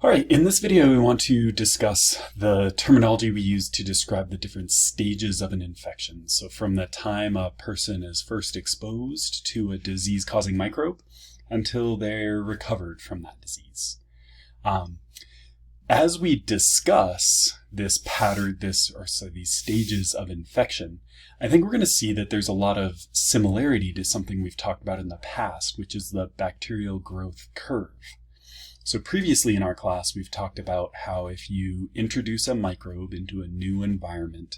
All right, in this video, we want to discuss the terminology we use to describe the different stages of an infection. So from the time a person is first exposed to a disease-causing microbe until they're recovered from that disease. As we discuss this pattern, these stages of infection, I think we're going to see that there's a lot of similarity to something we've talked about in the past, which is the bacterial growth curve. So previously in our class, we've talked about how if you introduce a microbe into a new environment,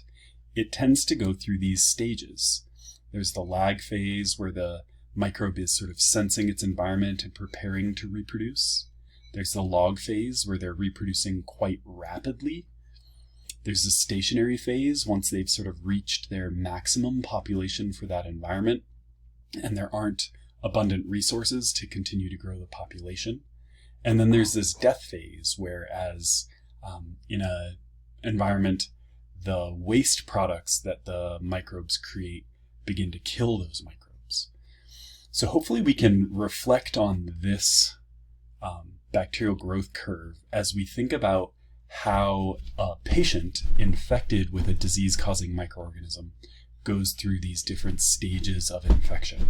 it tends to go through these stages. There's the lag phase where the microbe is sort of sensing its environment and preparing to reproduce. There's the log phase where they're reproducing quite rapidly. There's the stationary phase once they've sort of reached their maximum population for that environment and there aren't abundant resources to continue to grow the population. And then there's this death phase, whereas in an environment, the waste products that the microbes create begin to kill those microbes. So hopefully we can reflect on this bacterial growth curve as we think about how a patient infected with a disease-causing microorganism goes through these different stages of infection.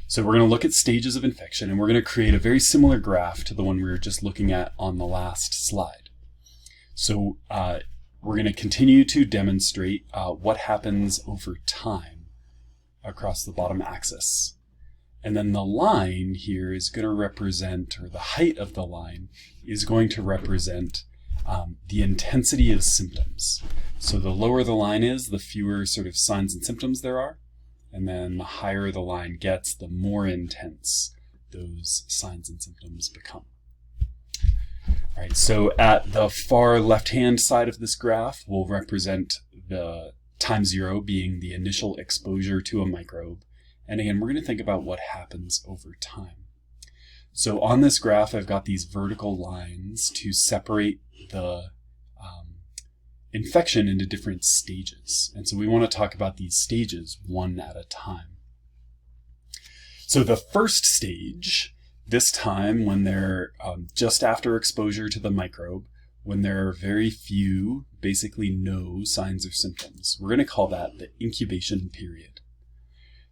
So we're going to look at stages of infection, and we're going to create a very similar graph to the one we were just looking at on the last slide. So we're going to continue to demonstrate what happens over time across the bottom axis. And then the line here is going to represent, or the height of the line is going to represent the intensity of symptoms. So the lower the line is, the fewer sort of signs and symptoms there are. And then the higher the line gets, the more intense those signs and symptoms become. All right, so at the far left-hand side of this graph, we'll represent the time zero being the initial exposure to a microbe. And again, we're going to think about what happens over time. So on this graph, I've got these vertical lines to separate the infection into different stages. And so we want to talk about these stages one at a time. So the first stage, this time when they're just after exposure to the microbe, when there are very few, basically no signs or symptoms, we're going to call that the incubation period.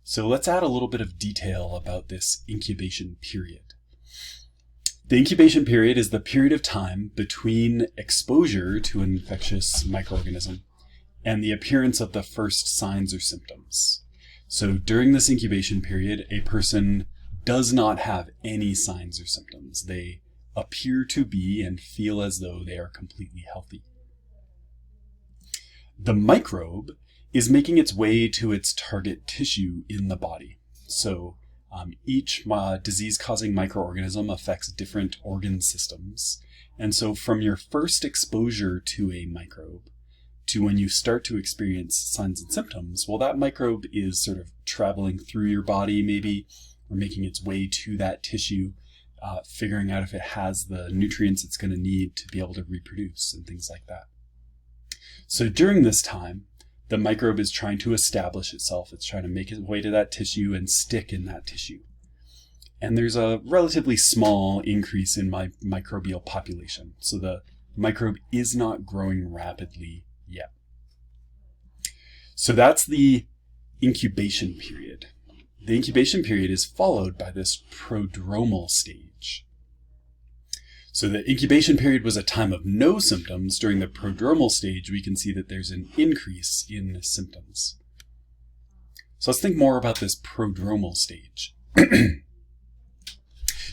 So let's add a little bit of detail about this incubation period. The incubation period is the period of time between exposure to an infectious microorganism and the appearance of the first signs or symptoms. So during this incubation period, a person does not have any signs or symptoms. They appear to be and feel as though they are completely healthy. The microbe is making its way to its target tissue in the body. So each disease-causing microorganism affects different organ systems. And so from your first exposure to a microbe to when you start to experience signs and symptoms, well, that microbe is sort of traveling through your body maybe, or making its way to that tissue, figuring out if it has the nutrients it's going to need to be able to reproduce and things like that. So during this time, the microbe is trying to establish itself. It's trying to make its way to that tissue and stick in that tissue. And there's a relatively small increase in my microbial population. So the microbe is not growing rapidly yet. So that's the incubation period. The incubation period is followed by this prodromal stage. So the incubation period was a time of no symptoms. During the prodromal stage, we can see that there's an increase in symptoms. So let's think more about this prodromal stage.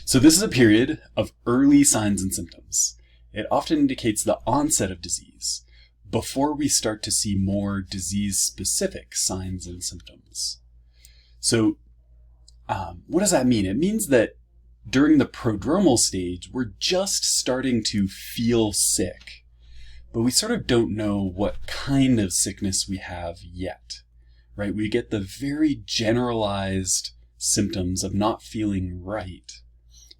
So this is a period of early signs and symptoms. It often indicates the onset of disease before we start to see more disease-specific signs and symptoms. So what does that mean? It means that during the prodromal stage, we're just starting to feel sick, but we sort of don't know what kind of sickness we have yet, right? We get the very generalized symptoms of not feeling right,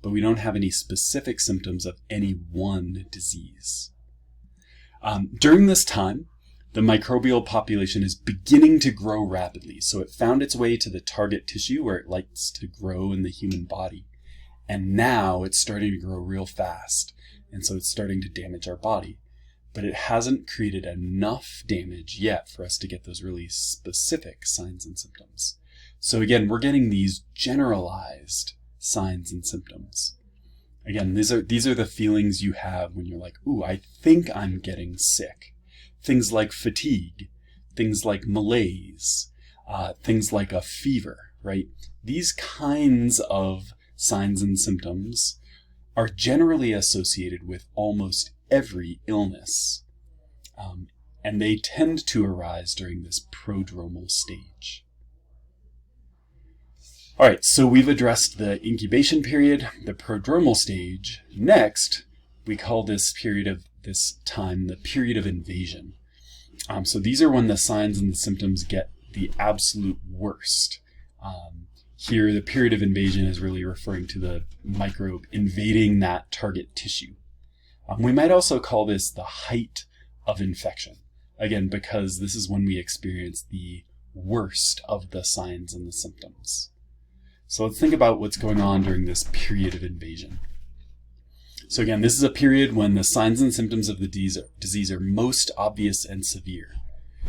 but we don't have any specific symptoms of any one disease. During this time, the microbial population is beginning to grow rapidly. So it found its way to the target tissue where it likes to grow in the human body. and now it's starting to grow real fast, and so it's starting to damage our body. But it hasn't created enough damage yet for us to get those really specific signs and symptoms. So again, we're getting these generalized signs and symptoms. Again, these are the feelings you have when you're like, ooh, I think I'm getting sick. Things like fatigue, things like malaise, things like a fever, right? These kinds of signs and symptoms are generally associated with almost every illness. And they tend to arise during this prodromal stage. All right, so we've addressed the incubation period, the prodromal stage. Next, we call this period of this time the period of invasion. So these are when the signs and the symptoms get the absolute worst. Here, the period of invasion is really referring to the microbe invading that target tissue. We might also call this the height of infection, again, because this is when we experience the worst of the signs and the symptoms. So let's think about what's going on during this period of invasion. So again, this is a period when the signs and symptoms of the disease are most obvious and severe.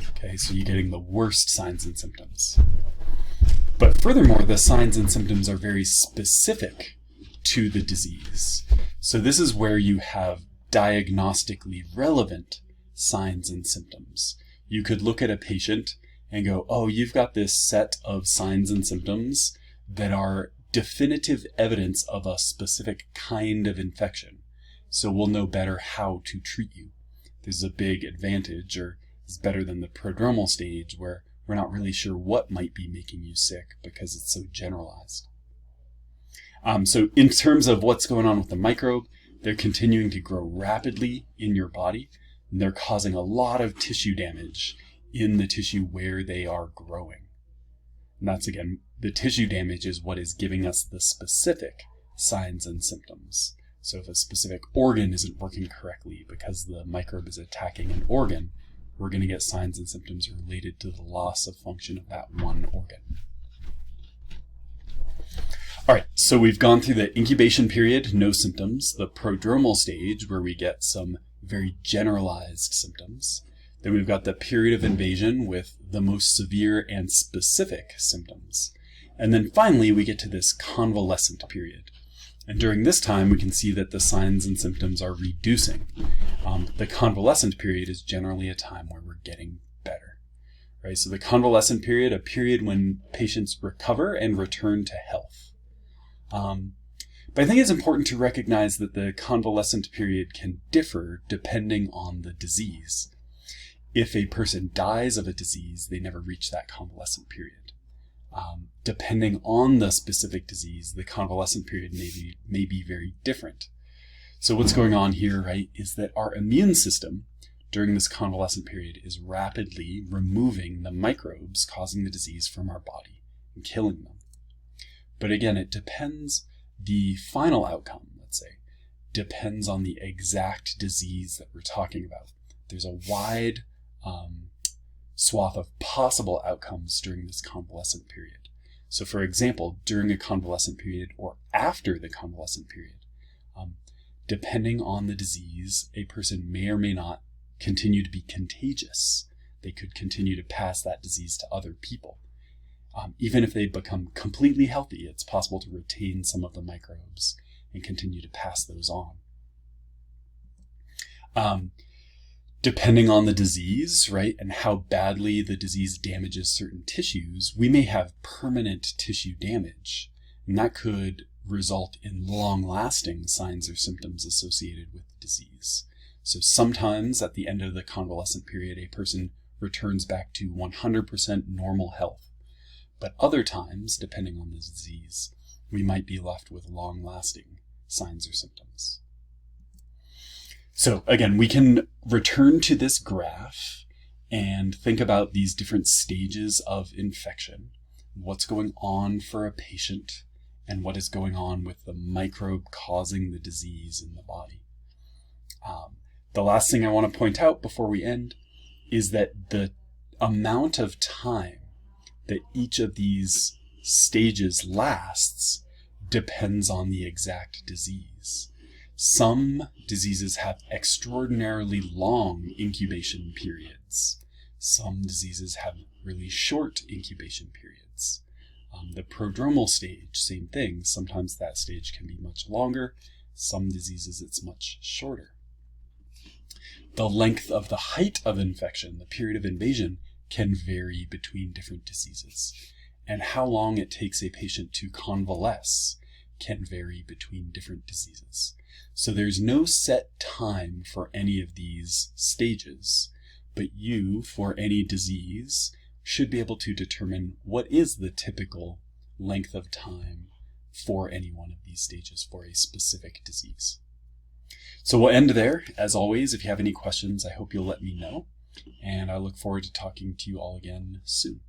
Okay, so you're getting the worst signs and symptoms. But furthermore, the signs and symptoms are very specific to the disease. So this is where you have diagnostically relevant signs and symptoms. You could look at a patient and go, oh, you've got this set of signs and symptoms that are definitive evidence of a specific kind of infection. So we'll know better how to treat you. This is a big advantage, or is better than the prodromal stage where we're not really sure what might be making you sick because it's so generalized. So in terms of what's going on with the microbe, they're continuing to grow rapidly in your body, and they're causing a lot of tissue damage in the tissue where they are growing. And that's, again, the tissue damage is what is giving us the specific signs and symptoms. So if a specific organ isn't working correctly because the microbe is attacking an organ, we're going to get signs and symptoms related to the loss of function of that one organ. All right, so we've gone through the incubation period, no symptoms, the prodromal stage where we get some very generalized symptoms. Then we've got the period of invasion with the most severe and specific symptoms. And then finally, we get to this convalescent period. And during this time, we can see that the signs and symptoms are reducing. The convalescent period is generally a time where we're getting better, right? So the convalescent period, a period when patients recover and return to health. But I think it's important to recognize that the convalescent period can differ depending on the disease. If a person dies of a disease, they never reach that convalescent period. Depending on the specific disease, the convalescent period may be very different. So what's going on here, right, is that our immune system during this convalescent period is rapidly removing the microbes causing the disease from our body and killing them. But again, it depends, the final outcome, let's say, depends on the exact disease that we're talking about. There's a wide swath of possible outcomes during this convalescent period. So for example, during a convalescent period or after the convalescent period, depending on the disease, a person may or may not continue to be contagious. They could continue to pass that disease to other people. Even if they become completely healthy, it's possible to retain some of the microbes and continue to pass those on. Depending on the disease, right, and how badly the disease damages certain tissues, we may have permanent tissue damage, and that could result in long-lasting signs or symptoms associated with the disease. So sometimes at the end of the convalescent period, a person returns back to 100% normal health. But other times, depending on the disease, we might be left with long-lasting signs or symptoms. So again, we can return to this graph and think about these different stages of infection, what's going on for a patient, and what is going on with the microbe causing the disease in the body. The last thing I want to point out before we end is that the amount of time that each of these stages lasts depends on the exact disease. Some diseases have extraordinarily long incubation periods. Some diseases have really short incubation periods. The prodromal stage, same thing. Sometimes that stage can be much longer. Some diseases it's much shorter. The length of the height of infection, the period of invasion, can vary between different diseases. And how long it takes a patient to convalesce can vary between different diseases. So there's no set time for any of these stages, but you, for any disease, should be able to determine what is the typical length of time for any one of these stages for a specific disease. So we'll end there. As always, if you have any questions, I hope you'll let me know. And I look forward to talking to you all again soon.